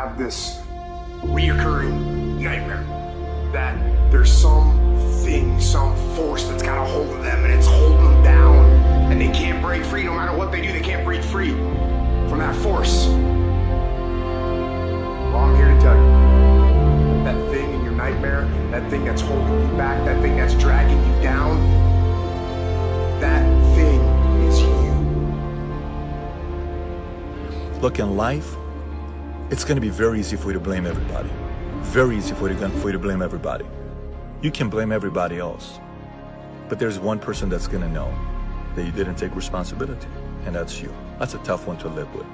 have this reoccurring nightmare that there's something, some force that's got a hold of them and it's holding them down and they can't break free. No matter what they do, they can't break free from that force. Well, I'm here to tell you, that thing in your nightmare, that thing that's holding you back, that thing that's dragging you down, that thing is you. Look, in life, it's going to be very easy for you to blame everybody. Very easy for you to blame everybody. You can blame everybody else. But there's one person that's going to know that you didn't take responsibility, and that's you. That's a tough one to live with.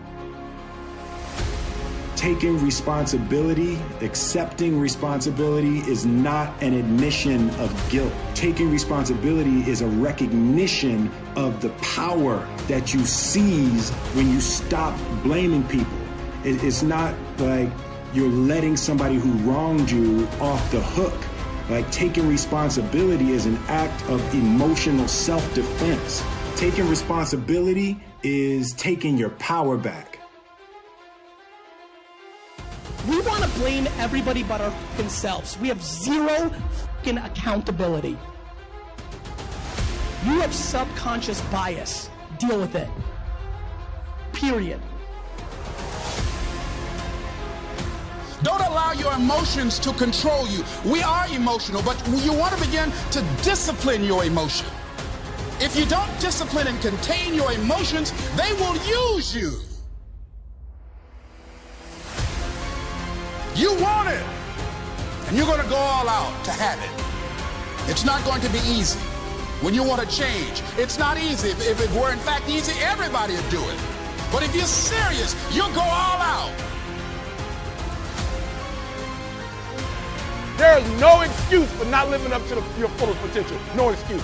Taking responsibility, accepting responsibility is not an admission of guilt. Taking responsibility is a recognition of the power that you seize when you stop blaming people. It's not like you're letting somebody who wronged you off the hook. Like, taking responsibility is an act of emotional self-defense. Taking responsibility is taking your power back. We want to blame everybody but our fucking selves. We have zero fucking accountability. You have subconscious bias. Deal with it. Period. Don't allow your emotions to control you. We are emotional, but you want to begin to discipline your emotion. If you don't discipline and contain your emotions, they will use you. You want it, and you're going to go all out to have it. It's not going to be easy. When you want to change, it's not easy. If it were in fact easy, everybody would do it. But if you're serious, you'll go all out. There is no excuse for not living up to your fullest potential. No excuse.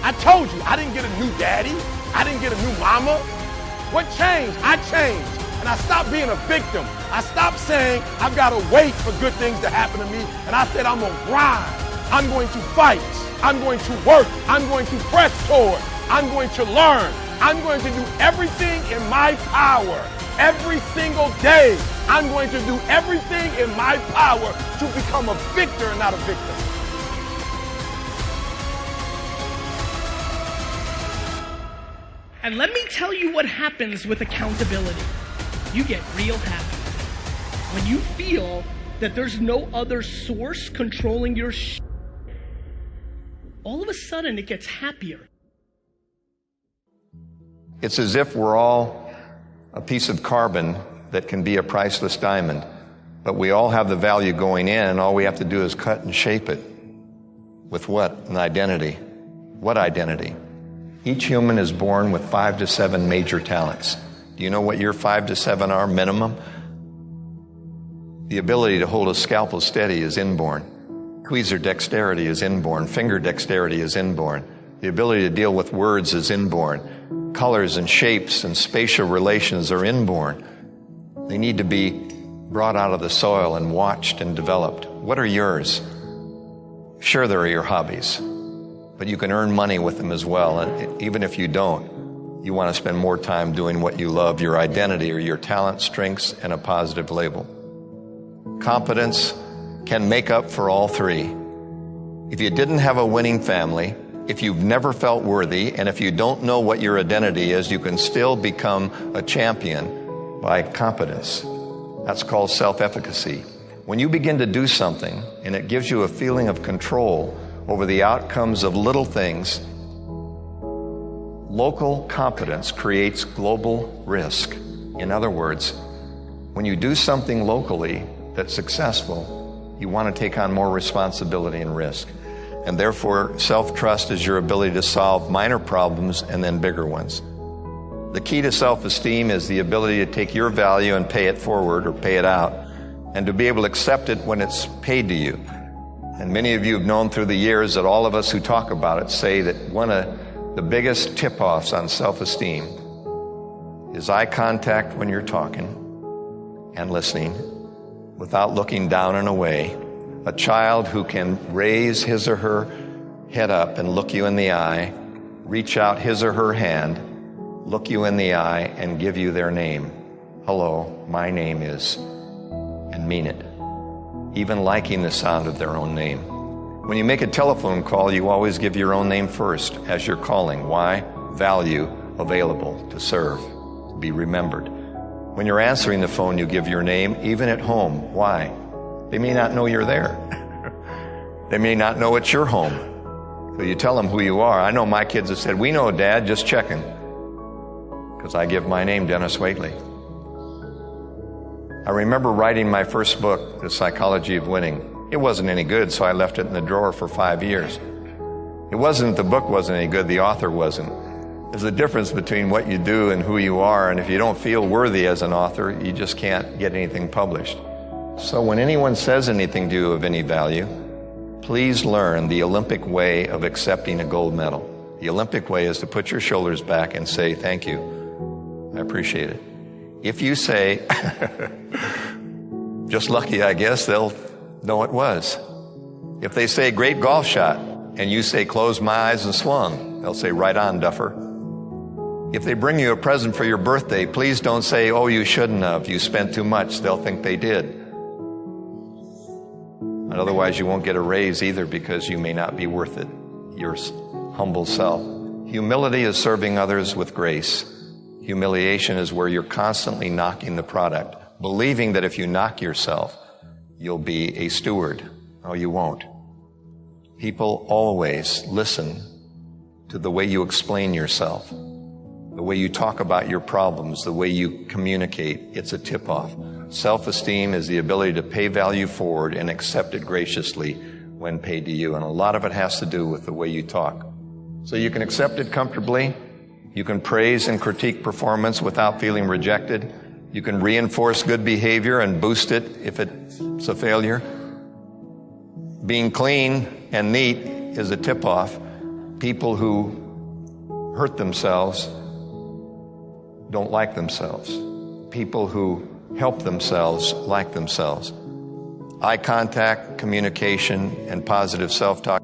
I told you, I didn't get a new daddy. I didn't get a new mama. What changed? I changed. And I stopped being a victim. I stopped saying, I've got to wait for good things to happen to me. And I said, I'm going to grind. I'm going to fight. I'm going to work. I'm going to press toward. I'm going to learn. I'm going to do everything in my power. Every single day, I'm going to do everything in my power to become a victor and not a victim. And let me tell you what happens with accountability. You get real happy. When you feel that there's no other source controlling your shit, all of a sudden it gets happier. It's as if we're all a piece of carbon that can be a priceless diamond, but we all have the value going in, and all we have to do is cut and shape it. With what? An identity. What identity? Each human is born with 5 to 7 major talents. Do you know what your 5 to 7 are minimum? The ability to hold a scalpel steady is inborn. Tweezer dexterity is inborn. Finger dexterity is inborn. The ability to deal with words is inborn. Colors and shapes and spatial relations are inborn. They need to be brought out of the soil and watched and developed. What are yours? Sure, there are your hobbies, but you can earn money with them as well. And even if you don't, you want to spend more time doing what you love. Your identity or your talent, strengths, and a positive label. Competence can make up for all 3. If you didn't have a winning family, if you've never felt worthy, and if you don't know what your identity is, you can still become a champion by competence. That's called self-efficacy. When you begin to do something and it gives you a feeling of control over the outcomes of little things, local competence creates global risk. In other words, when you do something locally that's successful, you want to take on more responsibility and risk. And therefore, self-trust is your ability to solve minor problems and then bigger ones. The key to self-esteem is the ability to take your value and pay it forward or pay it out, and to be able to accept it when it's paid to you. And many of you have known through the years that all of us who talk about it say that one of the biggest tip-offs on self-esteem is eye contact when you're talking and listening without looking down and away. A child who can raise his or her head up and look you in the eye, reach out his or her hand, look you in the eye, and give you their name. Hello, my name is. and mean it, even liking the sound of their own name. When you make a telephone call, you always give your own name first as you're calling. Why? Value, available, to serve, to be remembered. When you're answering the phone, you give your name, even at home. Why? They may not know you're there. They may not know it's your home. So you tell them who you are. I know my kids have said, "We know, Dad, just checking." Because I give my name, Dennis Waitley. I remember writing my first book, The Psychology of Winning. It wasn't any good, so I left it in the drawer for 5 years. It wasn't the book wasn't any good, the author wasn't. There's a difference between what you do and who you are, and if you don't feel worthy as an author, you just can't get anything published. So when anyone says anything to you of any value, please learn the Olympic way of accepting a gold medal. The Olympic way is to put your shoulders back and say, "Thank you. I appreciate it." If you say, "Just lucky, I guess," they'll know it was. If they say, "Great golf shot," and you say, "Closed my eyes and swung," they'll say, "Right on, Duffer." If they bring you a present for your birthday, please don't say, "Oh, you shouldn't have. You spent too much." They'll think they did. And otherwise, you won't get a raise either because you may not be worth it, your humble self. Humility is serving others with grace. Humiliation is where you're constantly knocking the product, believing that if you knock yourself, you'll be a steward. No, you won't. People always listen to the way you explain yourself, the way you talk about your problems, the way you communicate. It's a tip-off. Self-esteem is the ability to pay value forward and accept it graciously when paid to you. And a lot of it has to do with the way you talk. So you can accept it comfortably. You can praise and critique performance without feeling rejected. You can reinforce good behavior and boost it if it's a failure. Being clean and neat is a tip-off. People who hurt themselves don't like themselves. People who help themselves like themselves. Eye contact, communication, and positive self-talk.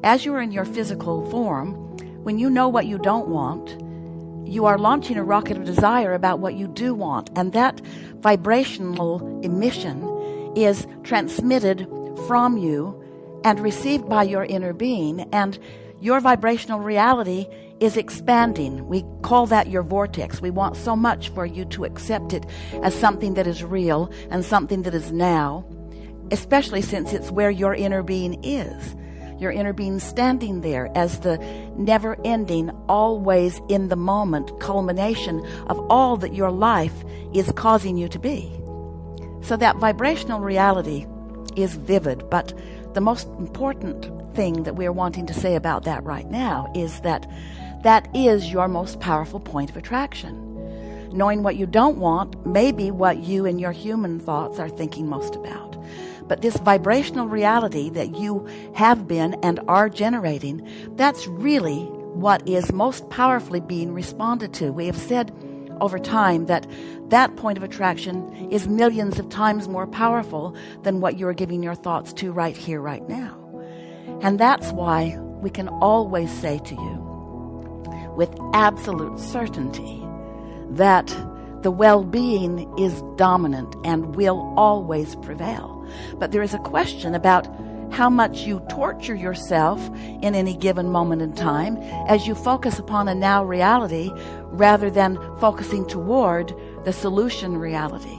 As you are in your physical form, when you know what you don't want, you are launching a rocket of desire about what you do want. And that vibrational emission is transmitted from you and received by your inner being. And your vibrational reality is expanding. We call that your vortex. We want so much for you to accept it as something that is real and something that is now, especially since it's where your inner being is. Your inner being standing there as the never-ending, always in the moment culmination of all that your life is causing you to be. So that vibrational reality is vivid, but the most important thing that we're wanting to say about that right now is that that is your most powerful point of attraction. Knowing what you don't want may be what you and your human thoughts are thinking most about. But this vibrational reality that you have been and are generating, that's really what is most powerfully being responded to. We have said over time that that point of attraction is millions of times more powerful than what you're giving your thoughts to right here, right now. And that's why we can always say to you with absolute certainty that the well-being is dominant and will always prevail. But there is a question about how much you torture yourself in any given moment in time as you focus upon a now reality rather than focusing toward the solution reality.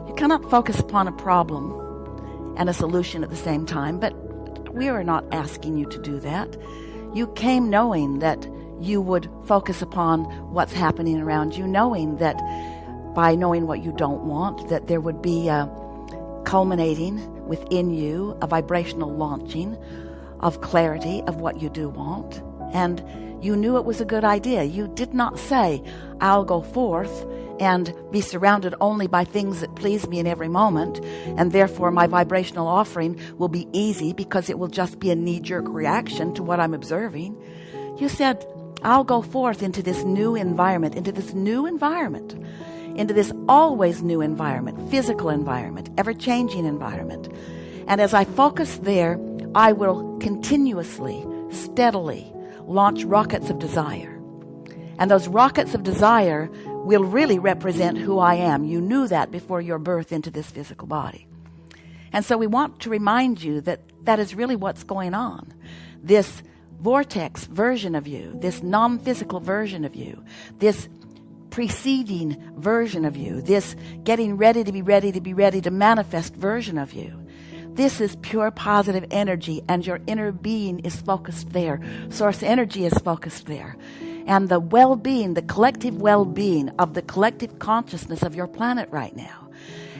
You cannot focus upon a problem and a solution at the same time, but we are not asking you to do that. You came knowing that you would focus upon what's happening around you, knowing that by knowing what you don't want, that there would be a culminating within you, a vibrational launching of clarity of what you do want. And you knew it was a good idea. You did not say, "I'll go forth and be surrounded only by things that please me in every moment, and therefore my vibrational offering will be easy because it will just be a knee-jerk reaction to what I'm observing." You said, "I'll go forth into this new environment, into this always new environment, physical environment, ever-changing environment. And as I focus there, I will continuously, steadily launch rockets of desire. And those rockets of desire will really represent who I am. You knew that before your birth into this physical body. And so we want to remind you that that is really what's going on. This vortex version of you, this non-physical version of you, this preceding version of you, this getting ready to be ready to be ready to manifest version of you. This is pure positive energy, and your inner being is focused there. Source energy is focused there. And the well-being, the collective well-being of the collective consciousness of your planet right now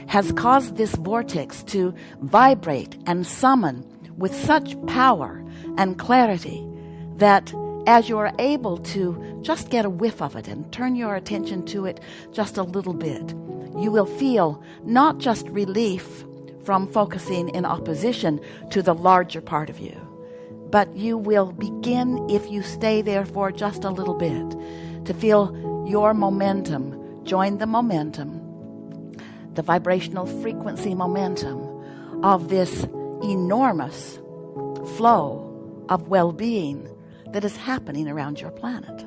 has caused this vortex to vibrate and summon with such power and clarity that as you are able to just get a whiff of it and turn your attention to it just a little bit, you will feel not just relief from focusing in opposition to the larger part of you, but you will begin, if you stay there for just a little bit, to feel your momentum join the momentum, the vibrational frequency momentum of this enormous flow of well-being that is happening around your planet.